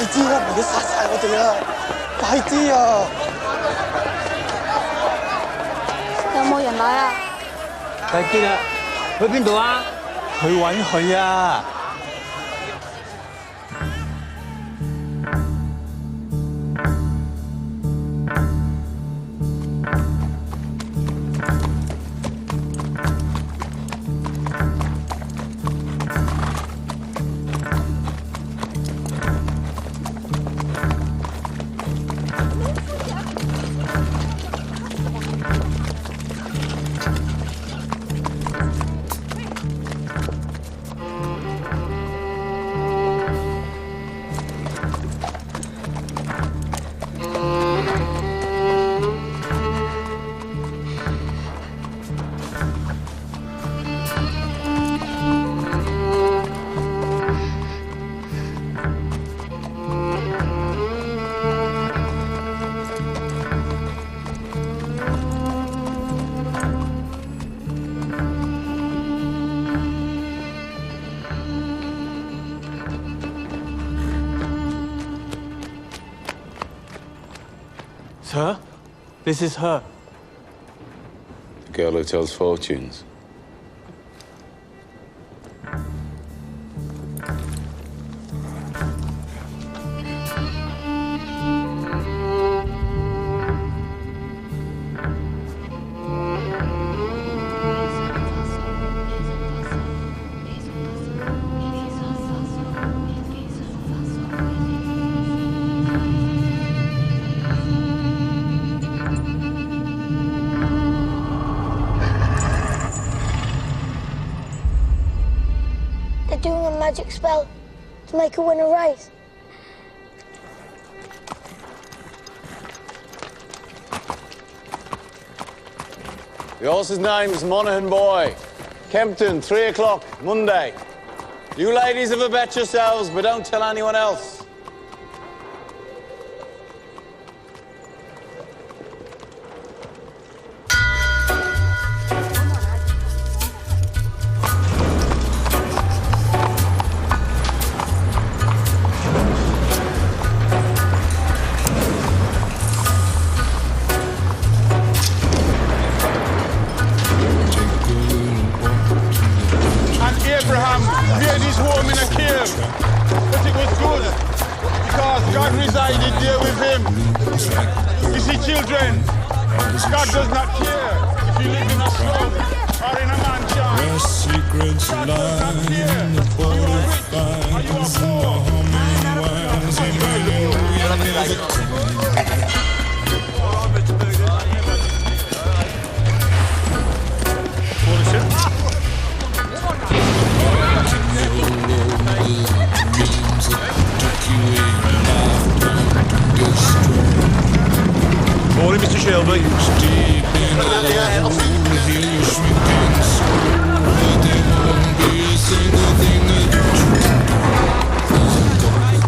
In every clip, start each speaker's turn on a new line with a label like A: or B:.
A: 啲啦，唔係都殺晒我哋啦！快啲啊！
B: 有冇人來啊？
C: 睇見啦，去邊度啊？
A: 去揾佢啊！Sir, this is her.
D: The girl who tells fortunes.
B: Doing a magic spell to make her win a race.
D: The horse's name's Monaghan Boy. Kempton, 3 o'clock, Monday. You ladies have a bet yourselves, but don't tell anyone else.
E: Abraham made his home in a cave, but it was good because God resided there with him. You see, children, God does not care if you live in a slum or in a mansion. God does not care if you are rich or you are poor.
F: Morning, Mr. Shelby.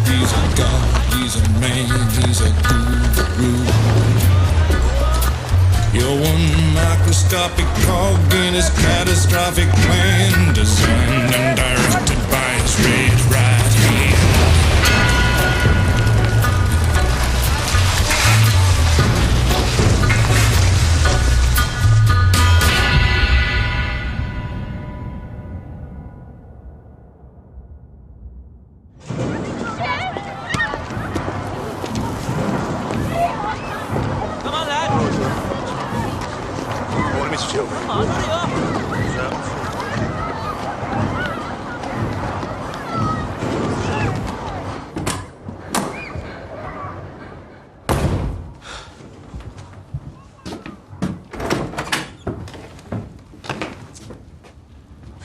G: He's a god, he's a man, he's a guru. You're one microscopic cog in his catastrophic plan, designed and directed by his red right hand.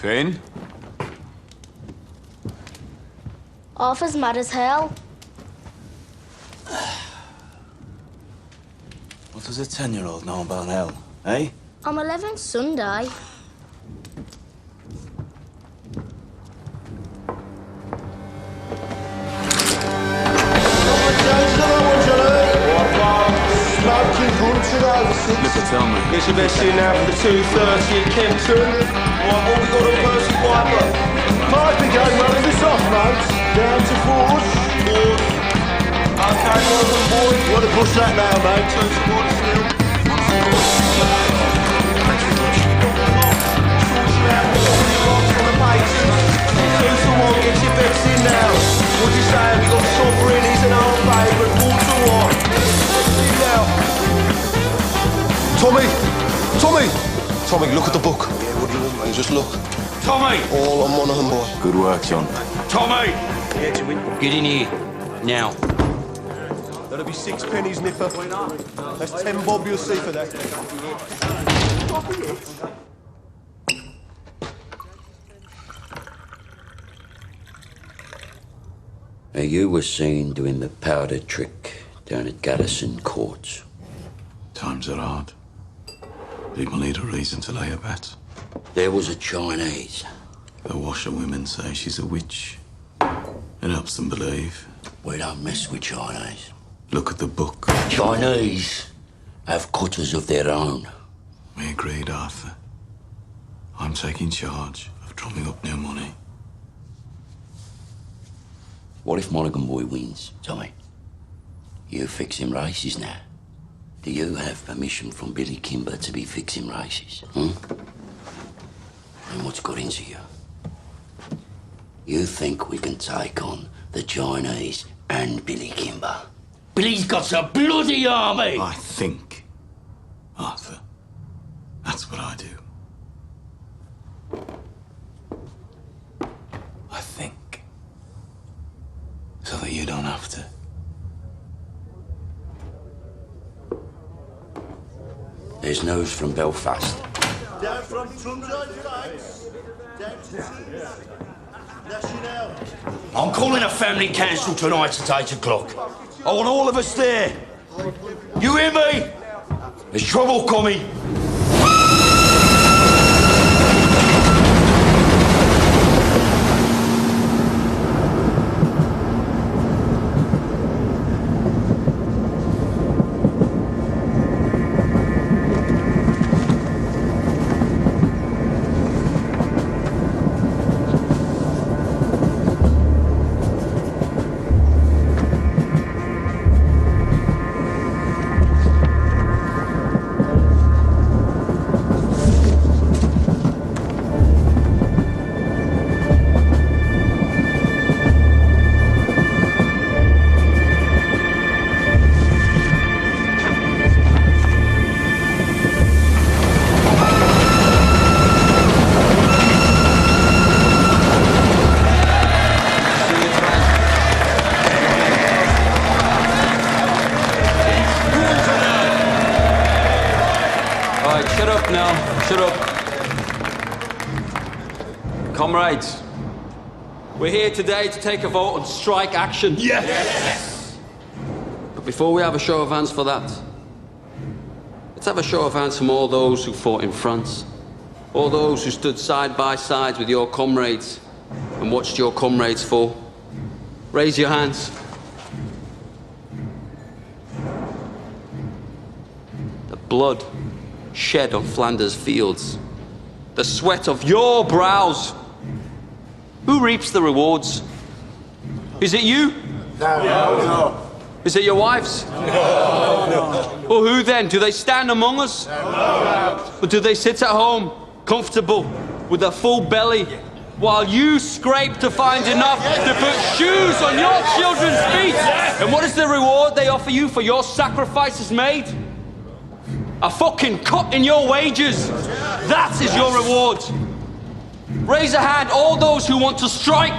D: Finn?
B: Arthur's mad as hell.
A: What does a 10-year-old know about hell, eh?
B: I'm 11 Sunday.
D: Tell me.
H: It's your best in now for the 2:30 at Kempton. Right, what we got on Percy Piper? Piper game running this off, mate. Down to fours. Okay, Morgan boy.
E: What a push that now, mate?
H: Turn towards still. Two to one, get your bets in now. What do you say? We got Sovereign, he's an old favourite. 4-1. In now.
E: Tommy! Tommy! Tommy, look at the book. Yeah, what do you want, mate? Just look.
H: Tommy!
E: All on Monaghan, boy.
D: Good work, John.
H: Tommy!
C: Get in here. Now.
E: That'll be 6 pennies, Nipper. That's 10 bob you'll see for that.
F: Now, you were seen doing the powder trick down at Garrison Courts.
I: Times are hard. People need a reason to lay a bet.
F: There was a Chinese.
I: The washerwomen say she's a witch. It helps them believe.
F: We don't mess with Chinese.
I: Look at the book.
F: Chinese have cutters of their own.
I: We agreed, Arthur. I'm taking charge of drumming up new money.
F: What if Monaghan Boy wins, Tommy? You fixing races now. Do you have permission from Billy Kimber to be fixing races? And what's got into you? You think we can take on the Chinese and Billy Kimber? Billy's got a bloody army!
I: I think, Arthur. That's what I do. I think. So that you don't have to.
F: There's news from Belfast.
E: Down from Trundle Fights. Down to National.
C: I'm calling a family council tonight at 8 o'clock. I want all of us there. You hear me? There's trouble coming.
J: Comrades, we're here today to take a vote on strike action.
H: Yes!
J: But before we have a show of hands for that, let's have a show of hands from all those who fought in France, all those who stood side by side with your comrades and watched your comrades fall. Raise your hands. The blood shed on Flanders fields, the sweat of your brows. Who reaps the rewards? Is it you?
E: No.
J: Is it your wives? No. Well, who then? Do they stand among us? No. Or do they sit at home, comfortable, with a full belly, while you scrape to find enough to put shoes on your children's feet? And what is the reward they offer you for your sacrifices made? A fucking cut in your wages. That is your reward. Raise a hand, all those who want to strike.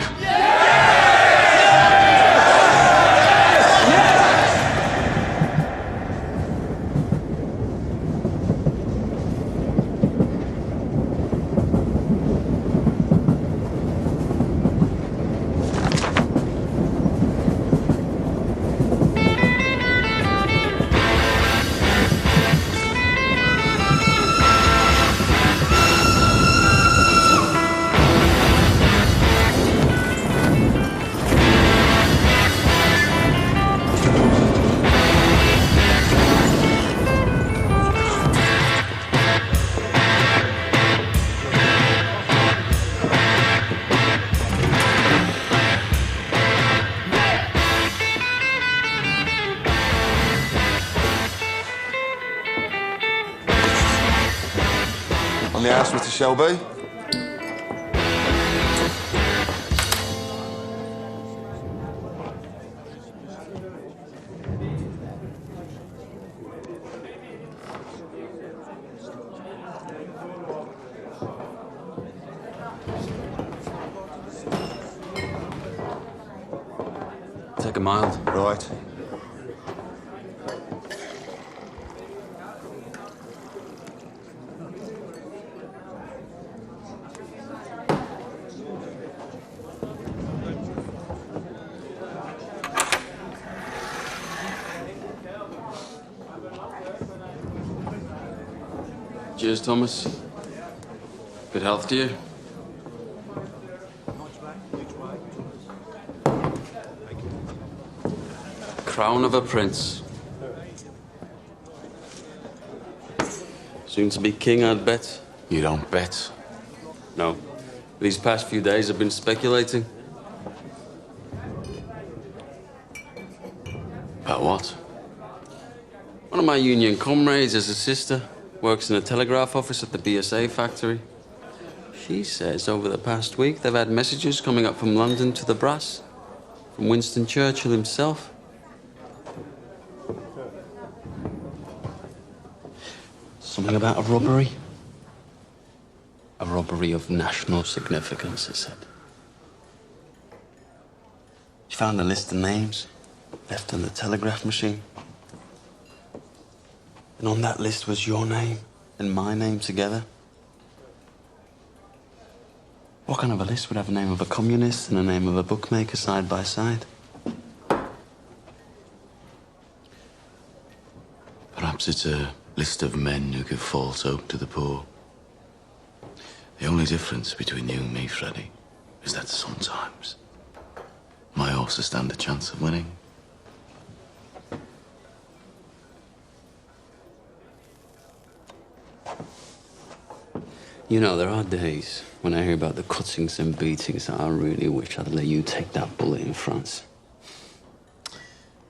K: On the house, Mr. Shelby?
J: Take a mild.
K: Right.
J: Cheers, Thomas. Good health to you. Crown of a prince. Soon to be king, I'd bet.
I: You don't bet.
J: No. These past few days I've been speculating.
I: About what?
J: One of my union comrades has a sister, works in a telegraph office at the BSA factory. She says over the past week they've had messages coming up from London to the brass, from Winston Churchill himself. Something about a robbery. A robbery of national significance, it said. She found a list of names left on the telegraph machine. And on that list was your name and my name together. What kind of a list would have a name of a communist and a name of a bookmaker side by side?
I: Perhaps it's a list of men who give false hope to the poor. The only difference between you and me, Freddie, is that sometimes my horses stand a chance of winning.
J: You know, there are days when I hear about the cuttings and beatings that I really wish I'd let you take that bullet in France.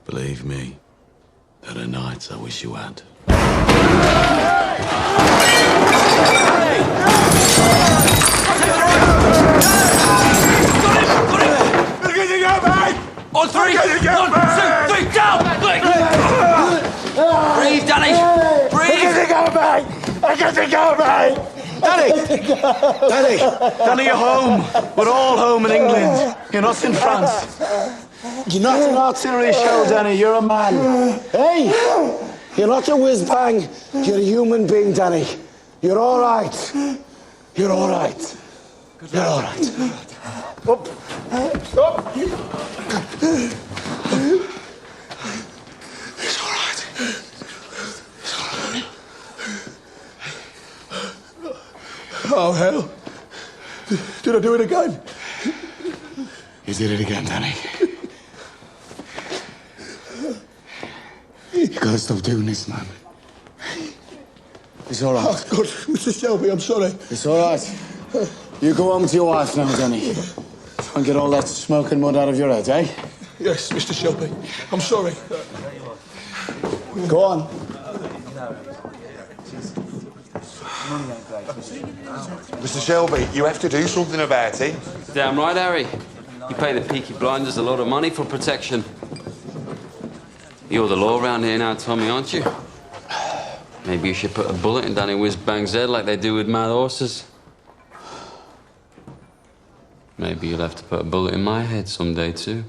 I: Believe me, there are nights I wish you had.
J: On three! 1, 2, 3, down! Breathe, Danny! Breathe!
A: Danny, you're home. We're all home in England. You're not in France. You're not an artillery shell, Danny. You're a man.
L: Hey! You're not a whiz-bang. You're a human being, Danny. You're all right. You're all right. You're all right.
A: Up. Up.
L: It's all right. It's all right.
A: Oh, hell. Did I do it again?
L: You did it again, Danny. You gotta stop doing this, man. It's all right.
A: Oh, God, Mr. Shelby, I'm sorry.
L: It's all right. You go home to your wife now, Danny. Try and get all that smoke and mud out of your head, eh?
A: Yes, Mr. Shelby. I'm sorry.
L: Go on.
K: Mr. Shelby, you have to do something about it.
J: Damn right, Harry. You pay the Peaky Blinders a lot of money for protection. You're the law around here now, Tommy, aren't you? Maybe you should put a bullet in Danny Whiz-Bang's head like they do with mad horses. Maybe you'll have to put a bullet in my head someday, too.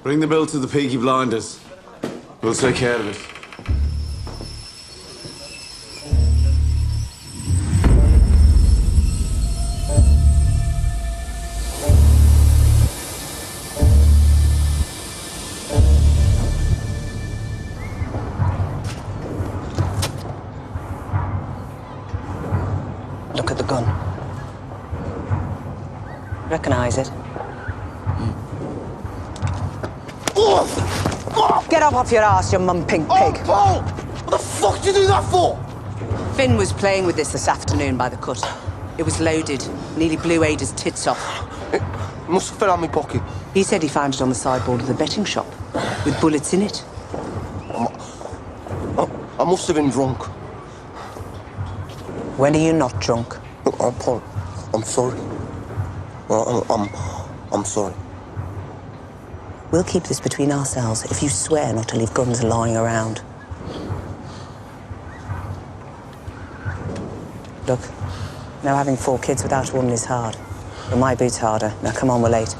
L: Bring the bill to the Peaky Blinders. We'll take care of it.
M: Look at the gun. Recognize it? Get up off your ass, you mum-pink pig.
A: Oh, Paul! What the fuck did you do that for?
M: Finn was playing with this afternoon by the cut. It was loaded. Nearly blew Ada's tits off.
A: It must have fell out my pocket.
M: He said he found it on the sideboard of the betting shop, with bullets in it.
N: I must have been drunk.
M: When are you not drunk?
N: I'm sorry. I'm sorry.
M: We'll keep this between ourselves if you swear not to leave guns lying around. Look, now having 4 kids without a woman is hard. But my boot's harder. Now come on, we're late.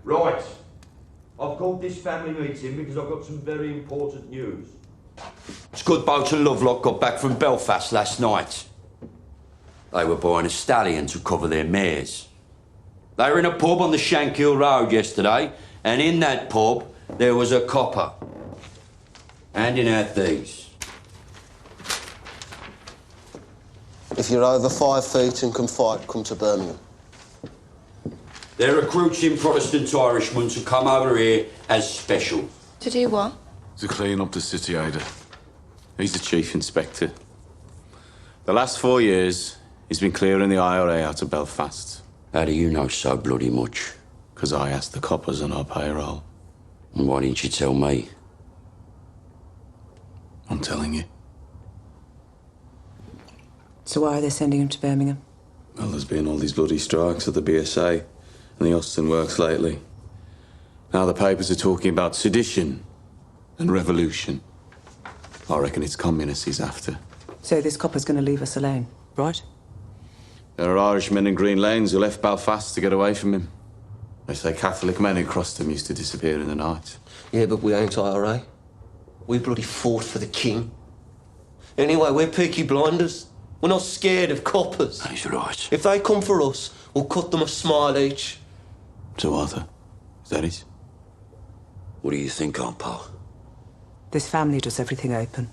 C: Right. I've called this family meeting because I've got some very important news. Scudboat and Lovelock got back from Belfast last night. They were buying a stallion to cover their mares. They were in a pub on the Shankill Road yesterday, and in that pub there was a copper handing out these.
N: If you're over 5 feet and can fight, come to Birmingham.
C: They're recruiting Protestant Irishmen to come over here as special.
O: To do what?
I: To clean up the city, Ada. He's the chief inspector. The last 4 years, he's been clearing the IRA out of Belfast.
C: How do you know so bloody much?
I: Because I asked the coppers on our payroll.
C: And why didn't you tell me?
I: I'm telling you.
M: So why are they sending him to Birmingham?
I: Well, there's been all these bloody strikes at the BSA and the Austin works lately. Now the papers are talking about sedition and revolution. I reckon it's communists he's after.
M: So this copper's going to leave us alone, right?
I: There are Irishmen in Green Lanes who left Belfast to get away from him. They say Catholic men who crossed him used to disappear in the night.
N: Yeah, but we ain't IRA. We bloody fought for the king. Anyway, we're Peaky Blinders. We're not scared of coppers.
C: He's right.
N: If they come for us, we'll cut them a smile each.
I: So, Arthur, is that it?
C: What do you think, Aunt Pal?
M: This family does everything open.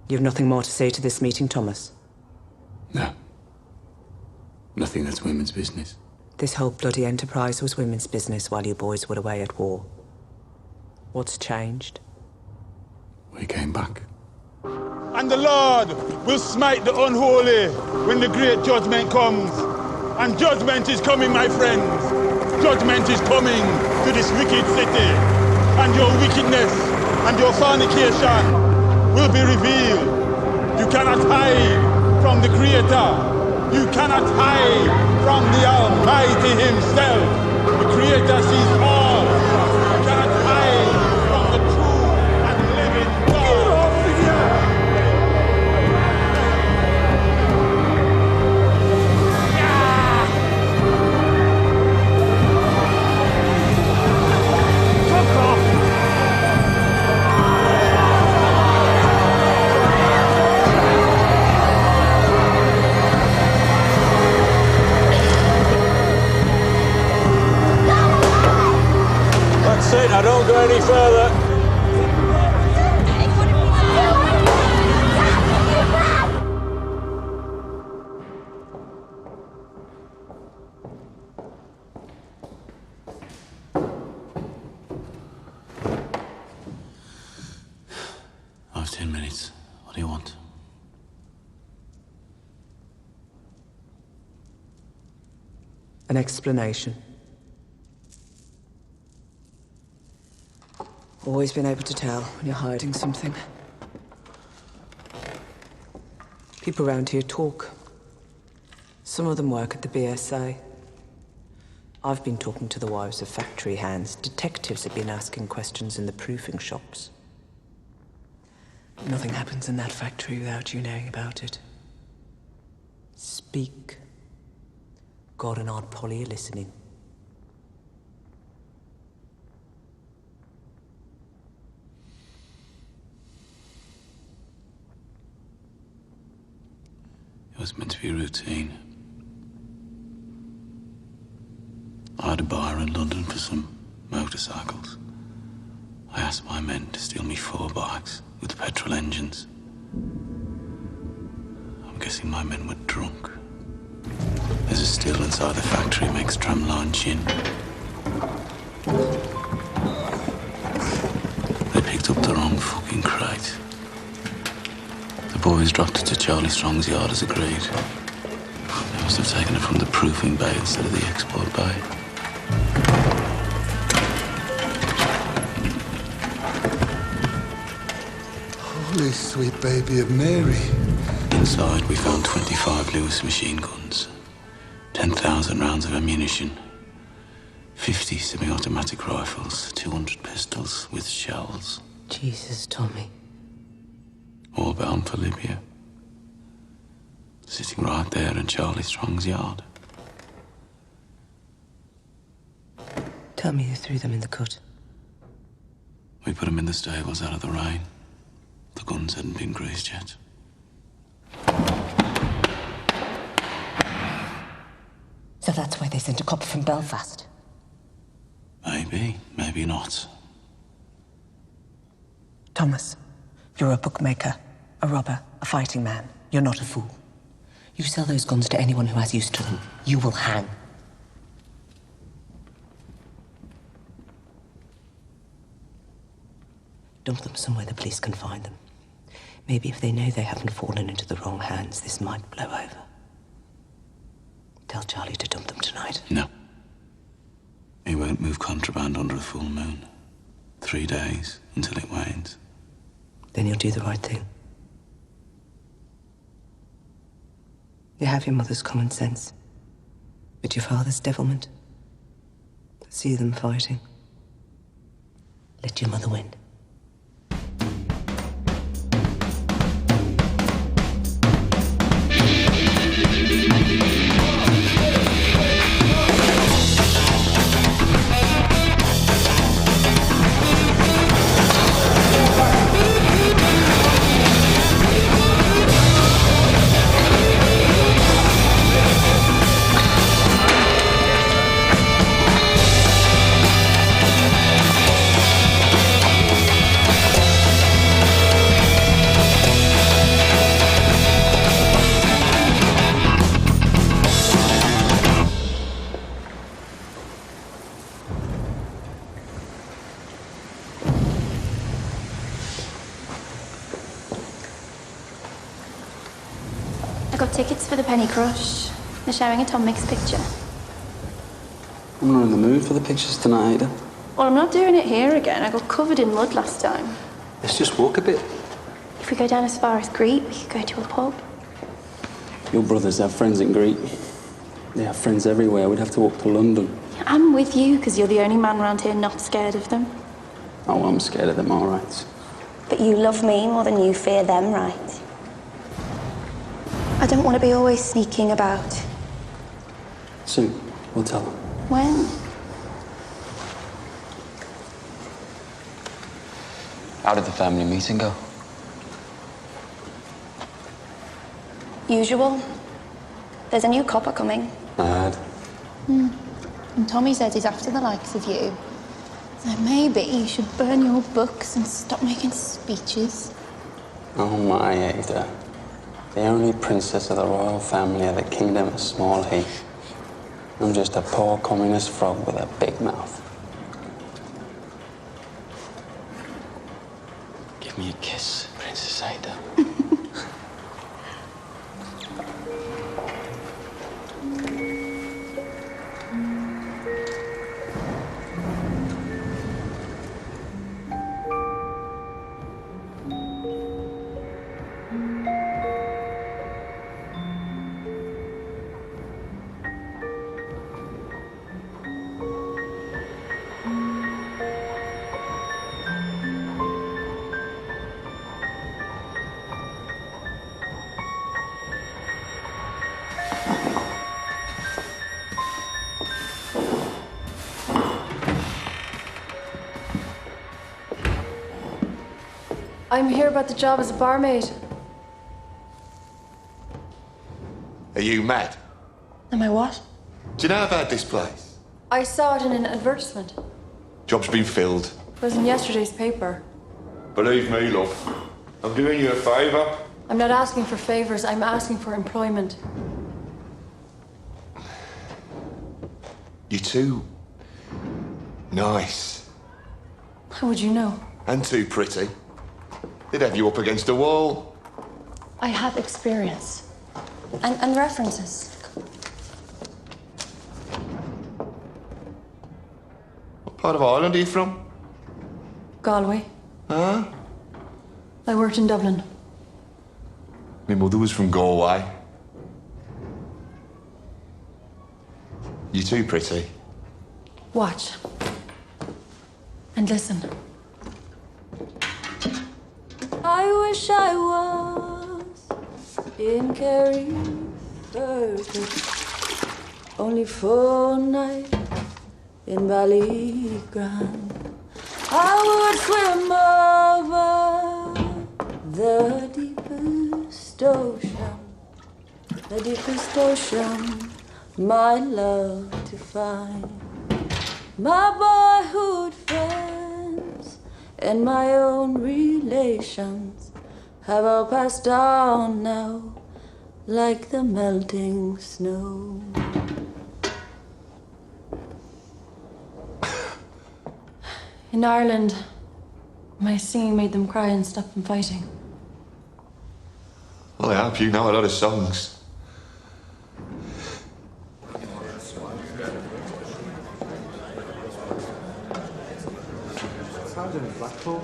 M: You have nothing more to say to this meeting, Thomas?
I: No. Nothing that's women's business.
M: This whole bloody enterprise was women's business while you boys were away at war. What's changed?
I: We came back.
E: And the Lord will smite the unholy when the great judgment comes. And judgment is coming, my friends. Judgment is coming to this wicked city. And your wickedness and your fornication will be revealed. You cannot hide from the Creator. You cannot hide from the Almighty Himself. The Creator sees all. You cannot hide from the true and living God. Get off of here! That's it, now don't go any further.
I: I have 10 minutes. What do you want?
M: An explanation. Always been able to tell when you're hiding something. People around here talk. Some of them work at the BSA. I've been talking to the wives of factory hands. Detectives have been asking questions in the proofing shops. Nothing happens in that factory without you knowing about it. Speak. God and Aunt Polly are listening.
I: It was meant to be routine. I had a buyer in London for some motorcycles. I asked my men to steal me 4 bikes with petrol engines. I'm guessing my men were drunk. There's a still inside the factory makes tramline gin. They picked up the wrong fucking crate. The boys dropped it to Charlie Strong's yard as agreed. They Must have taken it from the proofing bay instead of the export bay.
O: Holy sweet baby of Mary.
I: Inside, we found 25 Lewis machine guns, 10,000 rounds of ammunition, 50 semi-automatic rifles, 200 pistols with shells.
M: Jesus, Tommy.
I: All bound for Libya. Sitting right there in Charlie Strong's yard.
M: Tell me who threw them in the cut.
I: We put them in the stables out of the rain. The guns hadn't been greased yet.
M: So that's why they sent a copper from Belfast.
I: Maybe, maybe not.
M: Thomas, you're a bookmaker, a robber, a fighting man. You're not a fool. You sell those guns to anyone who has use to them, you will hang. Dump them somewhere the police can find them. Maybe if they know they haven't fallen into the wrong hands, this might blow over. Tell Charlie to dump them tonight.
I: No. He won't move contraband under a full moon. 3 days until it wanes.
M: Then you'll do the right thing. You have your mother's common sense, but your father's devilment. See them fighting. Let your mother win.
P: I got tickets for the Penny Crush. They're showing a Tom Mix picture.
Q: I'm not in the mood for the pictures tonight, Ada.
P: Well, I'm not doing it here again. I got covered in mud last time.
Q: Let's just walk a bit.
P: If we go down as far as Greet, we could go to a pub.
Q: Your brothers have friends in Greek. They have friends everywhere. We'd have to walk to London.
P: I'm with you, because you're the only man around here not scared of them.
Q: Oh, I'm scared of them, all right.
B: But you love me more than you fear them, right?
P: I don't want to be always sneaking about.
Q: Soon, we'll tell them.
P: When?
Q: How did the family meeting go?
P: Usual. There's a new copper coming.
Q: I heard.
P: And Tommy says he's after the likes of you. So maybe you should burn your books and stop making speeches.
Q: Oh my, Ada. The only princess of the royal family of the kingdom of Small Heath. I'm just a poor communist frog with a big mouth. Give me a kiss, Princess Ada.
R: I'm here about the job as a barmaid.
K: Are you mad?
P: Am I what?
K: Do you know about this place?
R: I saw it in an advertisement.
K: Job's been filled.
R: It was in yesterday's paper.
K: Believe me, love. I'm doing you a favour.
R: I'm not asking for favors, I'm asking for employment.
K: You're too nice.
R: How would you know?
K: And too pretty. They'd have you up against a wall.
R: I have experience. And references.
K: part of Ireland are you from?
R: Galway.
K: Huh?
R: I worked in Dublin.
K: My mother was from Galway. You too pretty.
R: Watch. And listen. I wish I was in Kerry, only for a night in Ballygrand. I would swim over the deepest ocean, my love to find. My boyhood friends and my own relations have all passed on now, like the melting snow. In Ireland, my singing made them cry and stop them fighting.
K: Well, I hope you know a lot of songs.
A: Blackpool.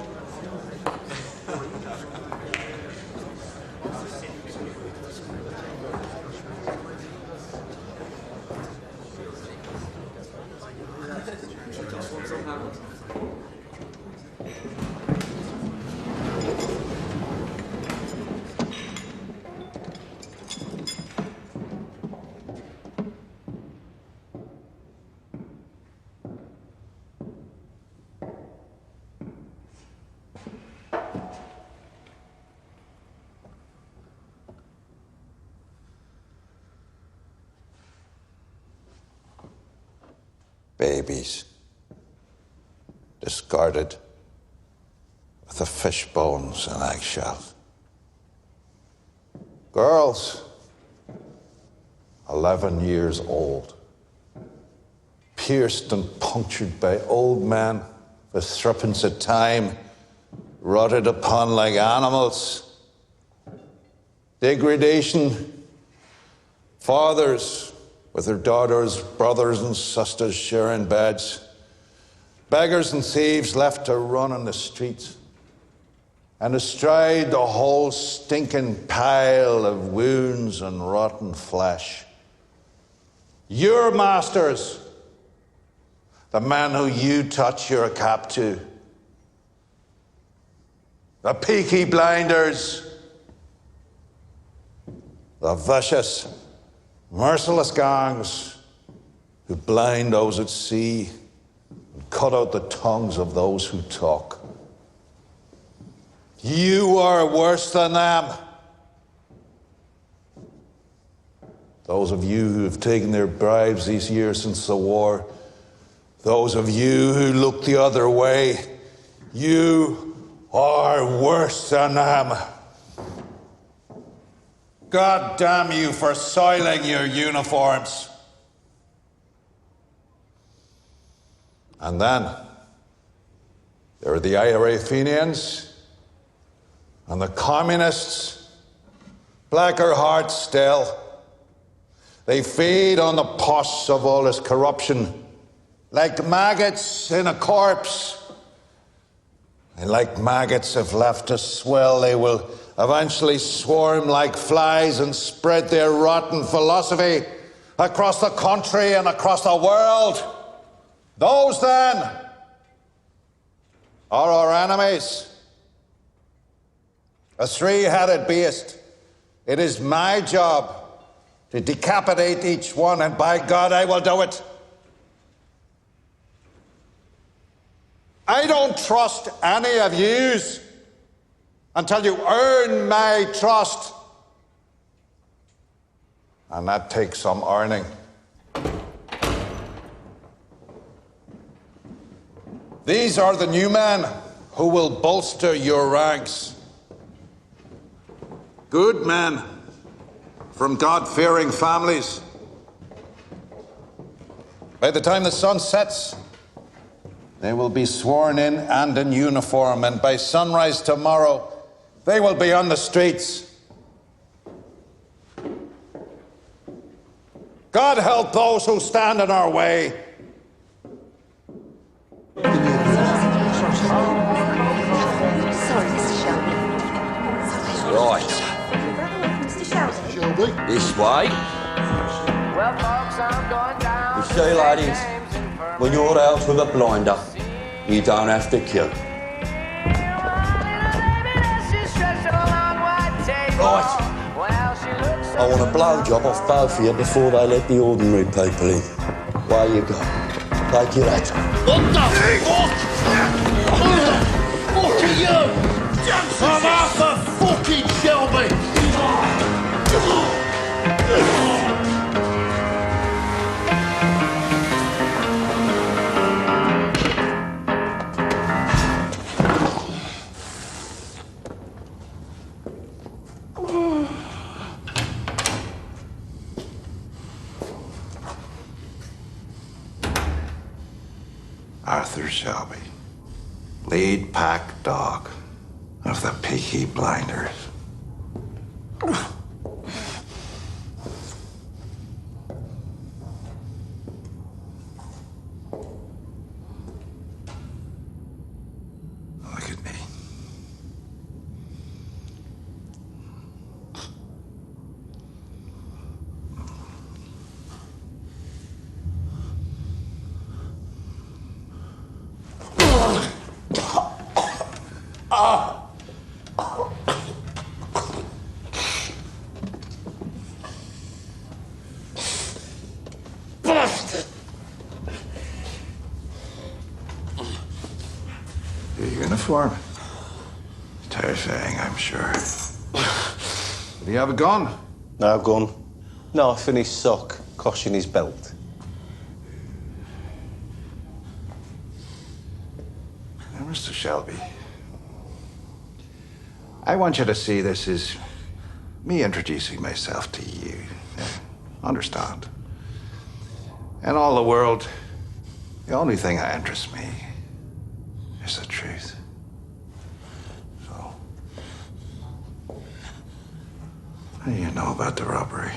S: Babies, discarded with the fish bones and eggshells. Girls, 11 years old, pierced and punctured by old men with threepence of time, rotted upon like animals. Degradation, fathers with their daughters, brothers and sisters sharing beds. Beggars and thieves left to run on the streets. And astride the whole stinking pile of wounds and rotten flesh. Your masters, the men who you touch your cap to. The peaky blinders. The vicious, merciless gangs who blind those at sea and cut out the tongues of those who talk. You are worse than them. Those of you who have taken their bribes these years since the war, those of you who look the other way, you are worse than them. God damn you for soiling your uniforms. And then there are the IRA Fenians and the communists, blacker hearts still. They feed on the pus of all this corruption like maggots in a corpse. And like maggots, if left to swell, they will eventually swarm like flies and spread their rotten philosophy across the country and across the world. Those, then, are our enemies. A three-headed beast. It is my job to decapitate each one, and by God, I will do it. I don't trust any of yous until you earn my trust. And that takes some earning. These are the new men who will bolster your ranks. Good men from God-fearing families. By the time the sun sets, they will be sworn in and in uniform, and by sunrise tomorrow, they will be on the streets. God help those who stand in our way.
C: Shelby. This way. You see, ladies, when you're out with a blinder, you don't have to kill. Right. I want a blowjob off both of you before they let the ordinary people in. Where you go? Take your hat. What the fuck? Who the fuck are you? I'm Arthur fucking Shelby.
S: Arthur Shelby, lead pack dog of the Peaky Blinders. Look at me. Your uniform. Terrifying, I'm sure. Do you have a gun?
N: No gun. Knife in his sock, cosh in his belt.
S: Now, Mr. Shelby, I want you to see this as me introducing myself to you. Understand? In all the world, the only thing that interests me is the truth. So, what do you know about the robbery?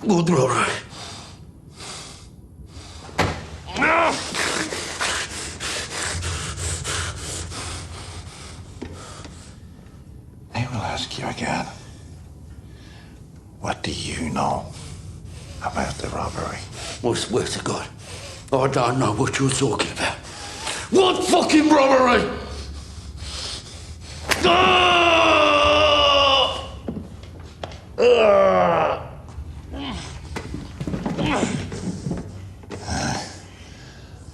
F: What robbery?
S: I will ask you again. What do you know about the robbery?
F: I swear to God, I don't know what you're talking about. What fucking robbery?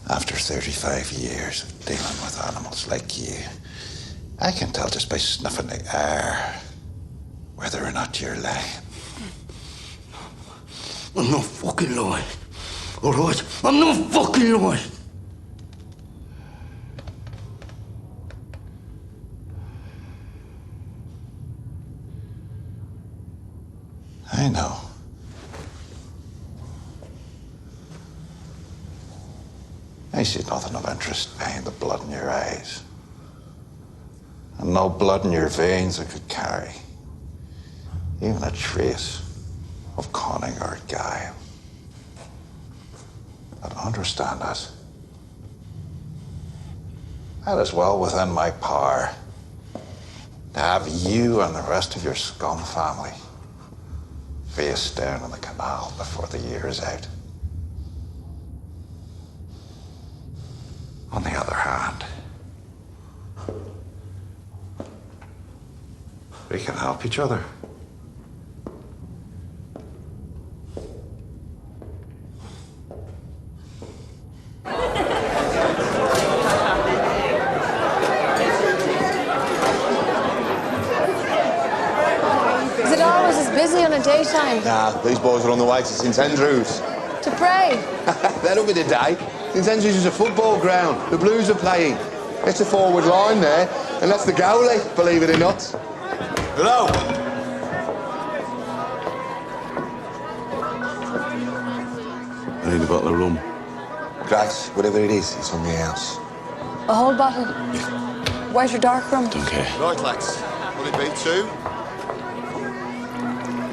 S: After 35 years of dealing with animals like you, I can tell just by snuffing the air whether or not you're lying.
F: I'm not fucking lying. All right? I'm not fucking lying.
S: I know. I see nothing of interest behind the blood in your eyes. And no blood in your veins that could carry even a trace of cunning or guile. But understand that. That is well within my power to have you and the rest of your scum family face down in the canal before the year is out. On the other hand, we can help each other.
R: Is it always as busy on a daytime?
K: Nah, these boys are on the way to St Andrews.
R: To pray?
K: That'll be the day. St Andrews is a football ground. The Blues are playing. It's a forward line there, and that's the goalie, believe it or not. Hello.
I: I need a bottle of rum.
K: Grace, whatever it is, it's on the house.
R: A whole bottle? White or dark rum?
I: Don't care.
K: Right, lads. Will it be 2?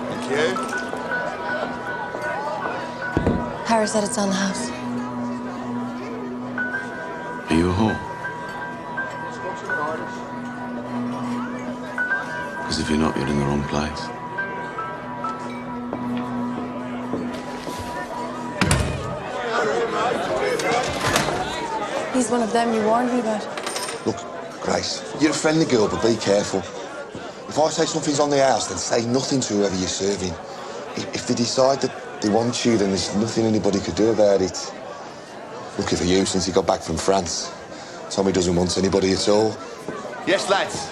K: Thank you.
R: Harry said it's on the house.
I: Are you a whore? Because if you're not, you're in the wrong place.
R: He's one of them you warned me about.
K: Look, Grace, you're a friendly girl, but be careful. If I say something's on the house, then say nothing to whoever you're serving. If they decide that they want you, then there's nothing anybody could do about it. Lucky for you, since he got back from France. Tommy doesn't want anybody at all. Yes, lads.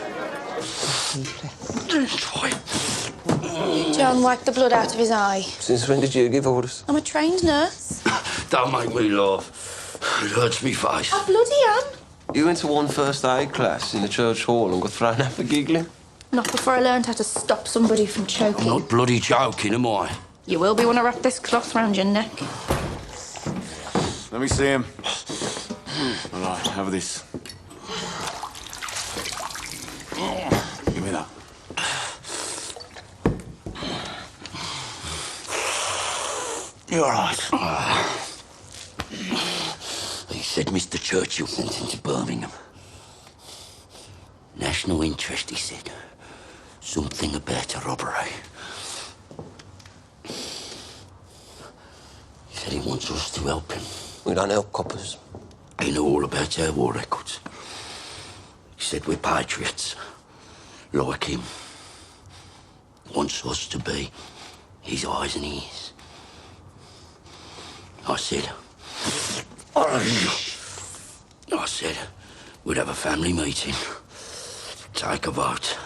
P: John wiped the blood out of his eye.
N: Since when did you give orders?
P: I'm a trained nurse.
F: Don't make me laugh. It hurts me face.
P: I bloody am.
N: You went to one first aid class in the church hall and got thrown out for giggling?
P: Not before I learned how to stop somebody from choking.
F: I'm not bloody joking, am I?
P: You will be when I wrap this cloth round your neck.
I: Let me see him. All right, have this. Give me that.
F: You're all right. He said Mr. Churchill sent him to Birmingham. National interest, he said. Something about a robbery. He said he wants us to help him.
N: We don't help coppers.
F: He knew all about our war records. He said we're patriots, like him. Wants us to be his eyes and ears. I said we'd have a family meeting, take a vote.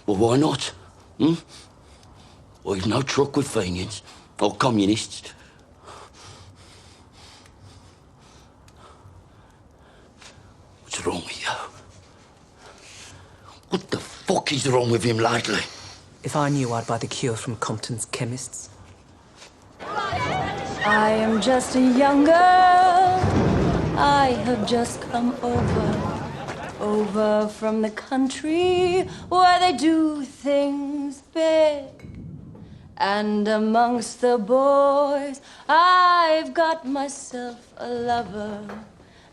F: Well, why not? We've no truck with Fenians or communists. What's wrong with you? What the fuck is wrong with him lately?
M: If I knew, I'd buy the cure from Compton's chemists.
R: I am just a young girl. I have just come over from the country where they do things big. And amongst the boys, I've got myself a lover.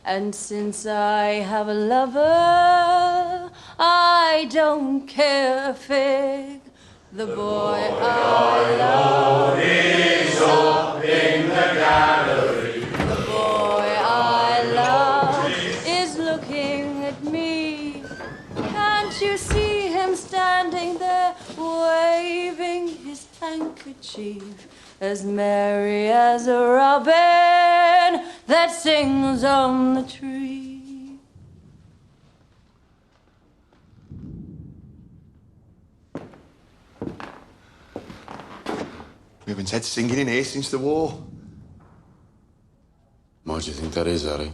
R: And since I have a lover, I don't care a fig. The boy I love is up in the gallery. The boy I love is looking at me. Can't you see him standing there, waving his handkerchief, as merry as a robin that sings on the tree?
K: We haven't had singing in here since the war.
I: Why do you think that is, Harry?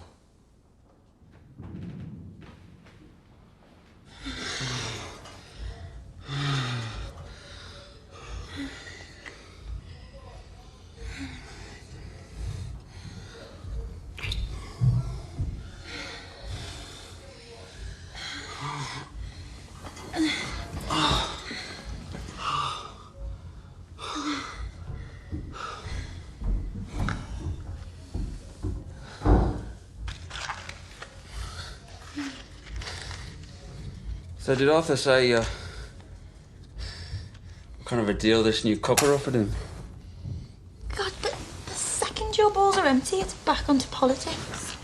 J: So did Arthur say, what kind of a deal this new copper offered him?
P: God, the second your balls are empty, it's back onto politics.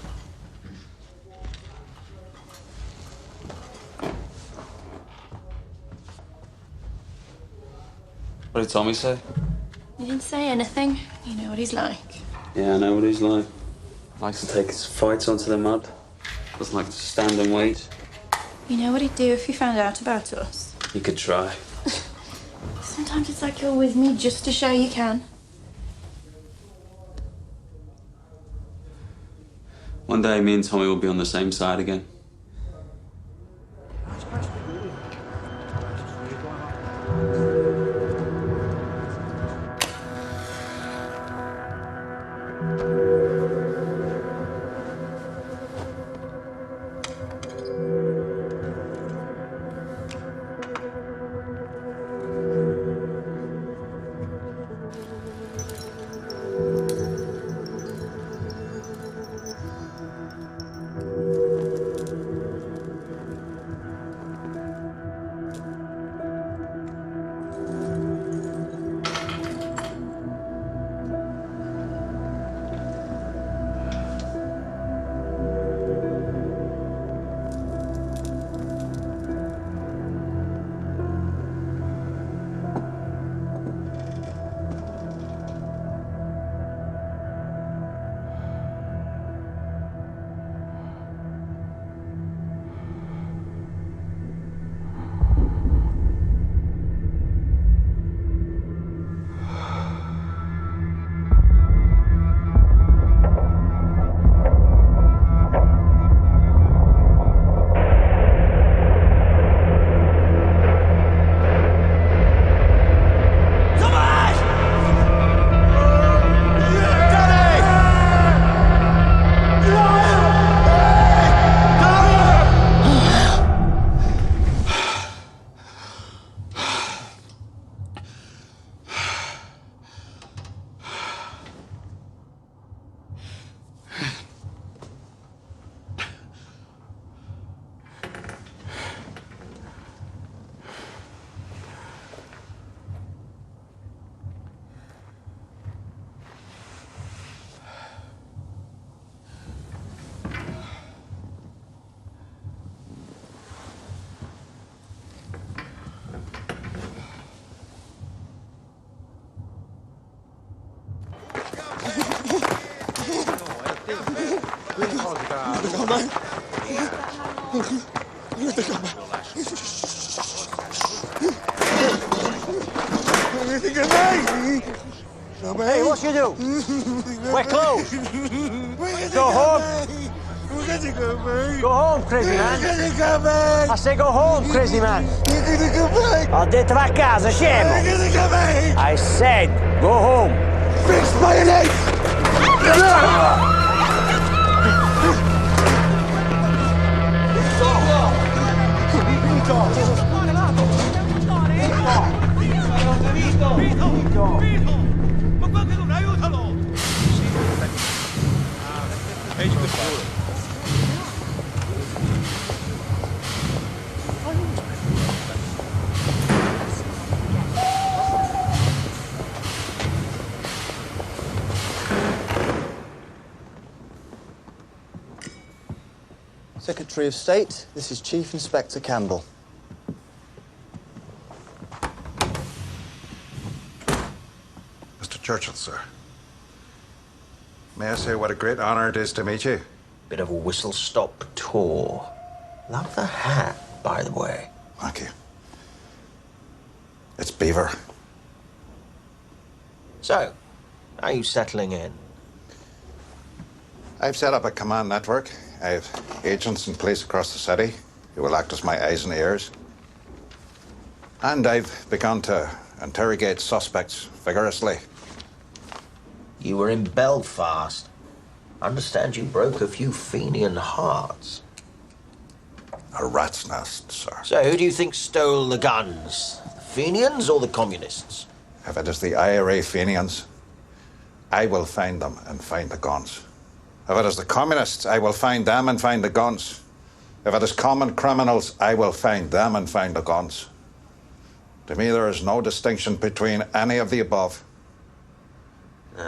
J: What did Tommy say?
P: He didn't say anything. You know what he's like.
J: Yeah, I know what he's like. Likes to take his fights onto the mud. Doesn't like to stand and wait.
P: You know what he'd do if he found out about us?
J: He could try.
P: Sometimes it's like you're with me just to show you can.
J: One day, me and Tommy will be on the same side again.
T: Hey, what you do? We're closed. Go home. Go home, crazy man. I say go home, crazy man. Ho detto va a casa, scemo. I said go home.
L: Fix mayonnaise!
U: Secretary of State, this is Chief Inspector Campbell.
S: Mr. Churchill, sir. May I say what a great honor it is to meet you?
N: Bit of a whistle-stop tour. Love the hat, by the way.
S: Thank you. It's Beaver.
N: So, how are you settling in?
S: I've set up a command network. I have agents in place across the city who will act as my eyes and ears. And I've begun to interrogate suspects vigorously.
N: You were in Belfast. I understand you broke a few Fenian hearts.
S: A rat's nest, sir.
N: So who do you think stole the guns? The Fenians or the communists?
S: If it is the IRA Fenians, I will find them and find the guns. If it is the communists, I will find them and find the guns. If it is common criminals, I will find them and find the guns. To me, there is no distinction between any of the above.
N: We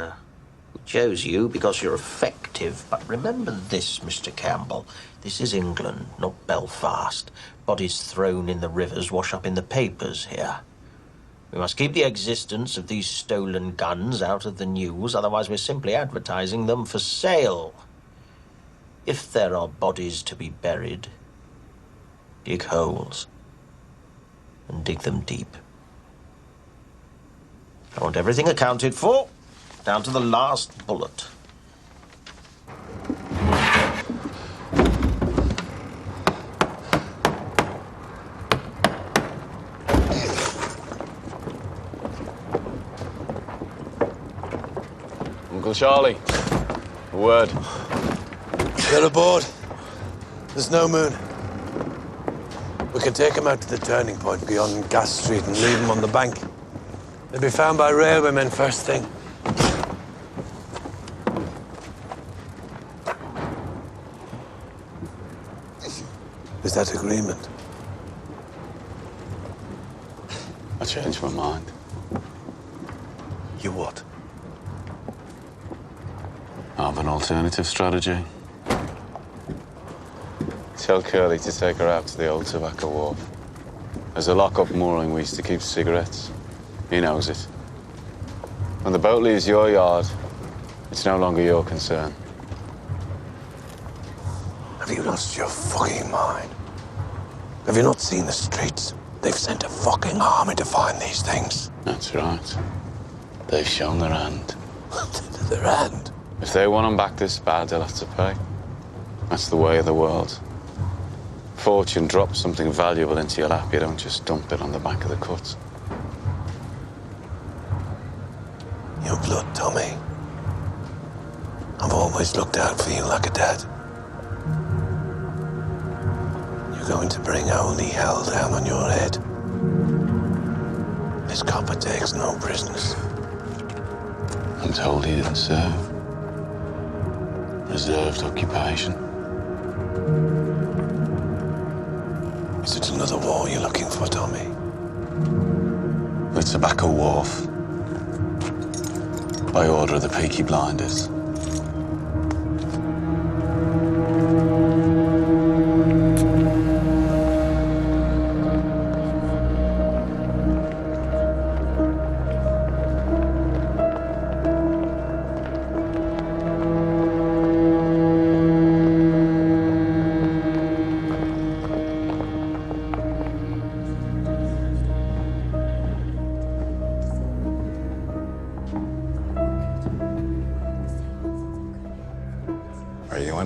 N: chose you because you're effective, but remember this, Mr. Campbell. This is England, not Belfast. Bodies thrown in the rivers wash up in the papers here. We must keep the existence of these stolen guns out of the news, otherwise we're simply advertising them for sale. If there are bodies to be buried, dig holes and dig them deep. I want everything accounted for, down to the last bullet.
D: Uncle Charlie, a word.
L: Get aboard. There's no moon. We can take them out to the turning point beyond Gas Street and leave them on the bank. They'll be found by railwaymen first thing. Is that agreement?
Q: I changed my mind.
L: You what?
Q: I have an alternative strategy. Tell Curly to take her out to the old tobacco wharf. There's a lock-up mooring we used to keep cigarettes. He knows it. When the boat leaves your yard, it's no longer your concern.
L: Have you lost your fucking mind? Have you not seen the streets? They've sent a fucking army to find these things.
Q: That's right. They've shown their hand.
L: Their hand?
Q: If they want them back this bad, they'll have to pay. That's the way of the world. Fortune drops something valuable into your lap, you don't just dump it on the back of the cut.
L: Your blood, Tommy. I've always looked out for you like a dad. You're going to bring holy hell down on your head. This copper takes no prisoners.
Q: I'm told he didn't serve. Reserved occupation.
L: Is it another war you're looking for, Tommy?
Q: The Tobacco Wharf. By order of the Peaky Blinders.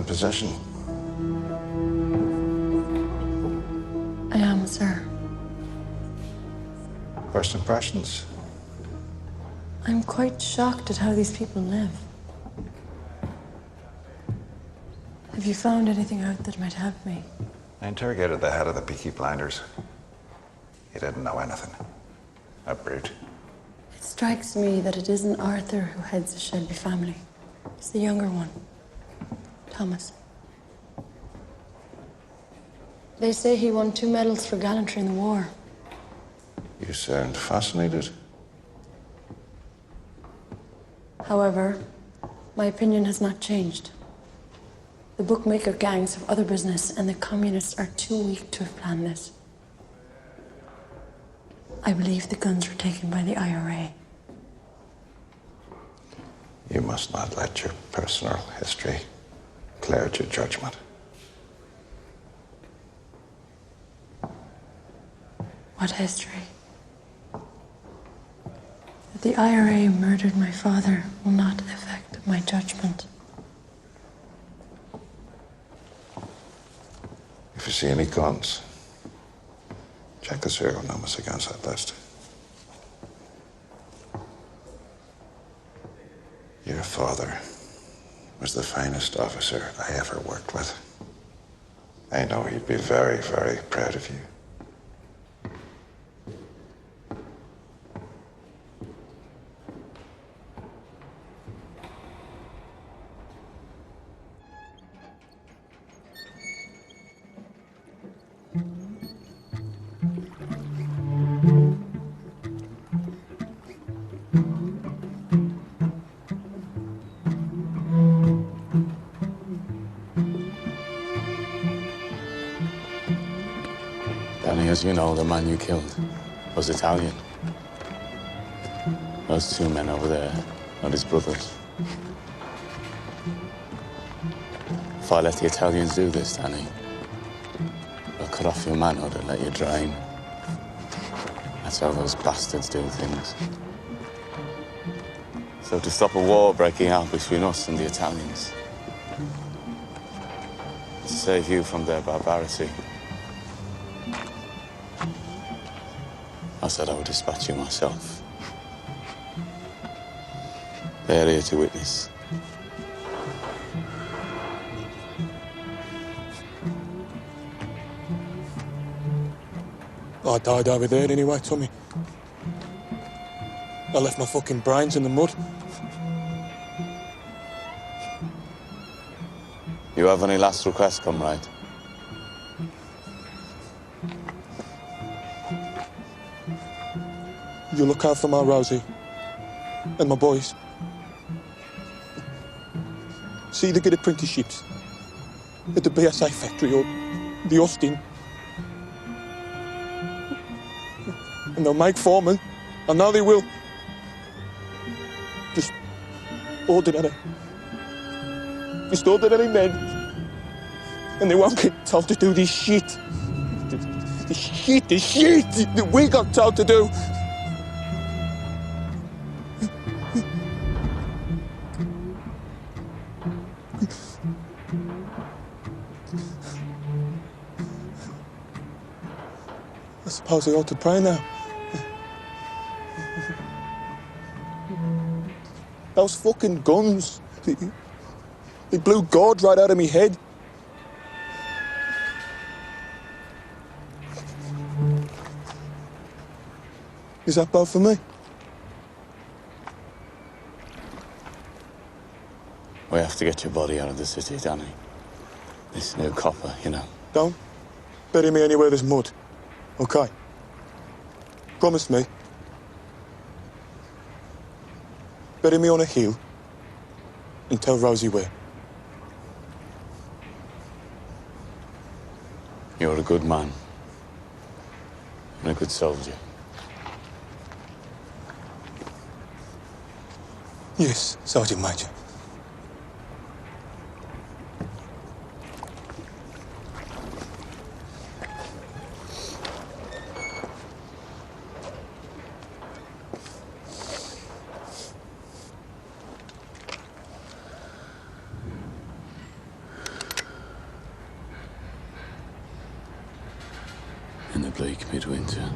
S: possession?
R: I am, sir.
S: First impressions?
R: I'm quite shocked at how these people live. Have you found anything out that might help me?
S: I interrogated the head of the Peaky Blinders. He didn't know anything. A brute.
R: It strikes me that it isn't Arthur who heads the Shelby family. It's the younger one, Thomas. They say he won 2 medals for gallantry in the war.
S: You sound fascinated.
R: However, my opinion has not changed. The bookmaker gangs have other business, and the communists are too weak to have planned this. I believe the guns were taken by the IRA.
S: You must not let your personal history cloud your judgment.
R: What history? That the IRA murdered my father will not affect my judgment.
S: If you see any guns, check the serial numbers against that list. Your father was the finest officer I ever worked with. I know he'd be very, very proud of you.
Q: Danny, as you know, the man you killed was Italian. Those 2 men over there are his brothers. If I let the Italians do this, Danny, they'll cut off your manhood and let you drain. That's how those bastards do things. So to stop a war breaking out between us and the Italians, to save you from their barbarity, I said I would dispatch you myself. They're here to witness.
G: I died over there anyway, Tommy. I left my fucking brains in the mud.
Q: You have any last requests, comrade?
G: You look out for my Rosie and my boys. See they get apprenticeships at the BSA factory or the Austin. And they'll make foremen. I know they will. Just ordinary men. And they won't get told to do this shit. The shit that we got told to do. I suppose I ought to pray now. Those fucking guns, they blew God right out of me head. Is that bad for me?
Q: We have to get your body out of the city, Danny. This new copper, you know.
G: Don't bury me anywhere there's mud, okay? Promise me. Bury me on a hill and tell Rosie where.
Q: You're a good man and a good soldier.
G: Yes, Sergeant Major.
I: week midwinter.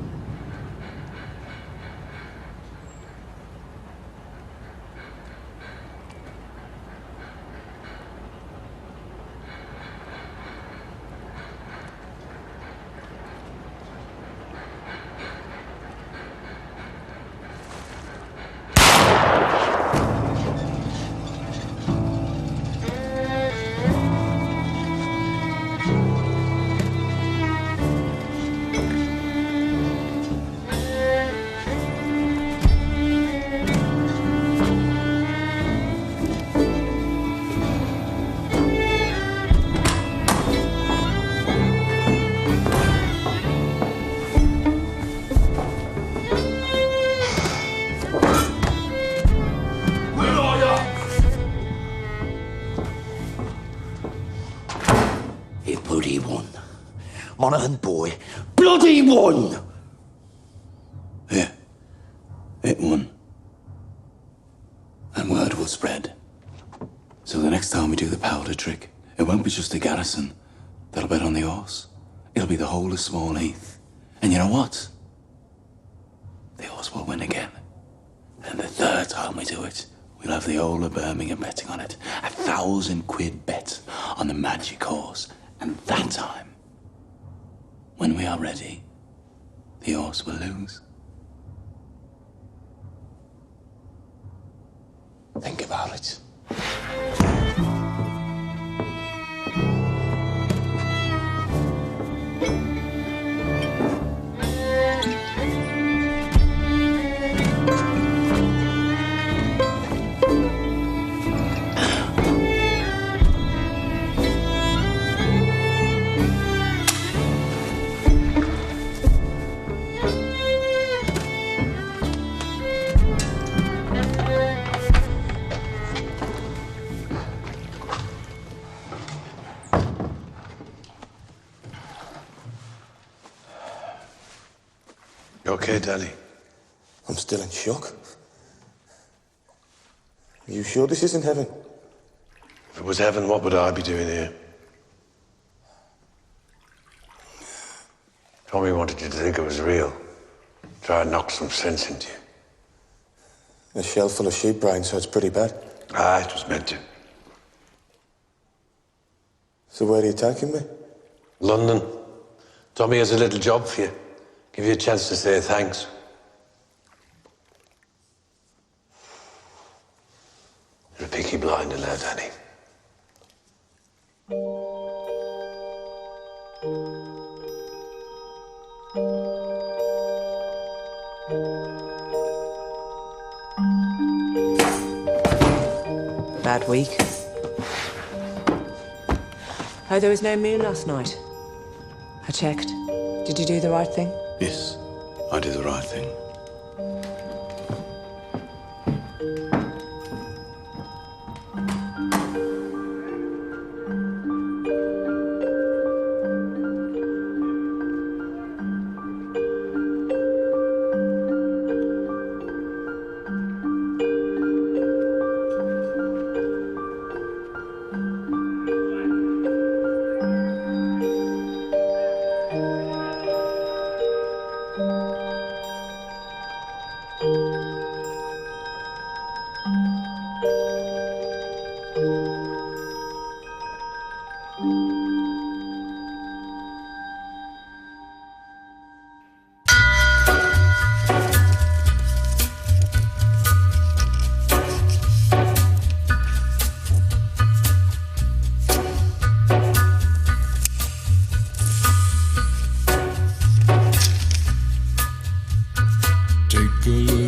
F: Bloody won. Monaghan boy, bloody won!
I: Yeah, it won. And word will spread. So the next time we do the powder trick, it won't be just the garrison that'll bet on the horse. It'll be the whole of Small Heath. And you know what? The horse will win again. And the third time we do it, we'll have the whole of Birmingham betting on it. £1,000 bet on the magic horse. And that time, when we are ready, the horse will lose. Think about it.
L: You okay, Danny?
U: I'm still in shock. Are you sure this isn't heaven?
L: If it was heaven, what would I be doing here? Tommy wanted you to think it was real. Try and knock some sense into you.
U: A shell full of sheep brains, so it's pretty bad.
L: Ah, it was meant to.
U: So where are you taking me?
L: London. Tommy has a little job for you. Give you a chance to say thanks. You're a Peaky Blinder now, Danny.
M: Bad week. Oh, there was no moon last night. I checked. Did you do the right thing?
I: Yes, I did the right thing.
H: Take a look.